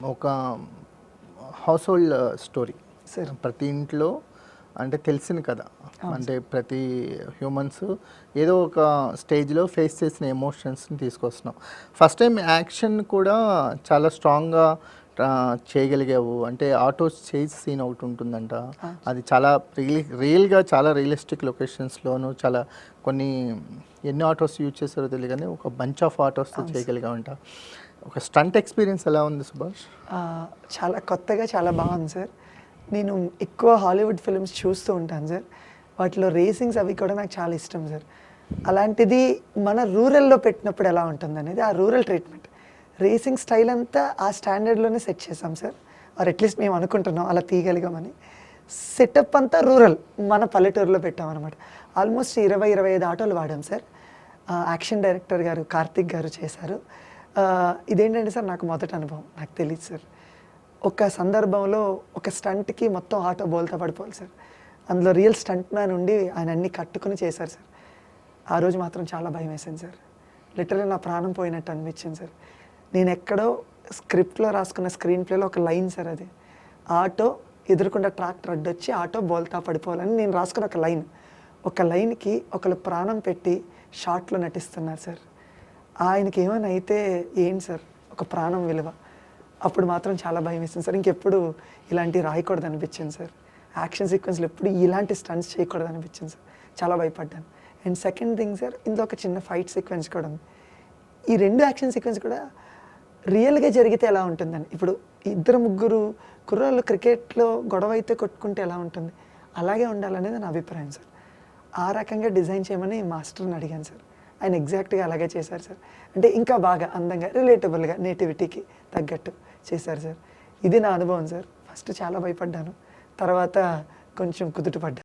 ఒక house hold story సరే. ప్రతి ఇంట్లో అంటే తెలిసింది కదా. అంటే ప్రతి హ్యూమన్స్ ఏదో ఒక స్టేజ్లో ఫేస్ చేసిన ఎమోషన్స్ని తీసుకొస్తున్నాం. ఫస్ట్ టైం యాక్షన్ కూడా చాలా స్ట్రాంగ్గా చేయగలిగావు. అంటే ఆటో చేజ్ సీన్ ఒకటి ఉంటుందంట, అది చాలా రియల్గా చాలా రియలిస్టిక్ లొకేషన్స్లోను చాలా కొన్ని ఎన్ని ఆటోస్ యూజ్ చేస్తారో తెలియదు కానీ ఒక బంచ్ ఆఫ్ ఆటోస్తో చేయగలిగామంట. ఒక స్టంట్ ఎక్స్పీరియన్స్ ఎలా ఉంది సుభాష్? చాలా కొత్తగా చాలా బాగుంది సార్. నేను ఎక్కువ హాలీవుడ్ ఫిల్మ్స్ చూస్తూ ఉంటాను సార్. వాటిలో రేసింగ్స్ అవి కూడా నాకు చాలా ఇష్టం సార్. అలాంటిది మన రూరల్లో పెట్టినప్పుడు ఎలా ఉంటుంది అనేది ఆ రూరల్ ట్రీట్మెంట్, రేసింగ్ స్టైల్ అంతా ఆ స్టాండర్డ్లోనే సెట్ చేసాం సార్. ఆర్ అట్లీస్ట్ మేము అనుకుంటున్నాం అలా తీయగలిగామని. సెటప్ అంతా రూరల్ మన పల్లెటూరులో పెట్టామన్నమాట. ఆల్మోస్ట్ 20-25 ఆటోలు వాడాం సార్. యాక్షన్ డైరెక్టర్ గారు కార్తిక్ గారు చేశారు. ఇదేంటంటే సార్ నాకు మొదటి అనుభవం, నాకు తెలియదు సార్. ఒక సందర్భంలో ఒక స్టంట్కి మొత్తం ఆటో బోల్తా పడిపోవాలి సార్. అందులో రియల్ స్టంట్ మ్యాన్ ఉండి ఆయన అన్నీ కట్టుకుని చేశారు సార్. ఆ రోజు మాత్రం చాలా భయం వేసింది సార్. లిటరల్లీ నా ప్రాణం పోయినట్టు అనిపించింది సార్. నేను ఎక్కడో స్క్రిప్ట్లో రాసుకున్న స్క్రీన్ ప్లేలో ఒక లైన్ సార్, అది ఆటో ఎదురుకుండా ట్రాక్టర్ అడ్డొచ్చి ఆటో బోల్తా పడిపోవాలని నేను రాసుకున్న ఒక లైన్. ఒక లైన్కి ఒకళ్ళు ప్రాణం పెట్టి షార్ట్లో నటిస్తున్నారు సార్. ఆయనకి ఏమైనా అయితే ఏంటి సార్ ఒక ప్రాణం విలువ. అప్పుడు మాత్రం చాలా భయం వేసింది సార్. ఇంకెప్పుడు ఇలాంటివి రాయకూడదు అనిపించింది సార్. యాక్షన్ సీక్వెన్స్లో ఎప్పుడు ఇలాంటి స్టంట్స్ చేయకూడదు అనిపించింది సార్. చాలా భయపడ్డాను. అండ్ సెకండ్ థింగ్ సార్, ఇందులో ఒక చిన్న ఫైట్ సీక్వెన్స్ కూడా ఉంది. ఈ 2 యాక్షన్ సీక్వెన్స్ కూడా రియల్గా జరిగితే ఎలా ఉంటుందని, ఇప్పుడు 2-3 కుర్రాళ్ళు క్రికెట్లో గొడవ అయితే కొట్టుకుంటే ఎలా ఉంటుంది అలాగే ఉండాలనేది నా అభిప్రాయం సార్. ఆ రకంగా డిజైన్ చేయమని మాస్టర్ని అడిగాను సార్. ఆయన ఎగ్జాక్ట్గా అలాగే చేశారు సార్. అంటే ఇంకా బాగా అందంగా రిలేటబుల్గా నేటివిటీకి తగ్గట్టు చేశారు సార్. ఇది నా అనుభవం సార్. ఫస్ట్ చాలా భయపడ్డాను, తర్వాత కొంచెం కుదుటపడ్డాను.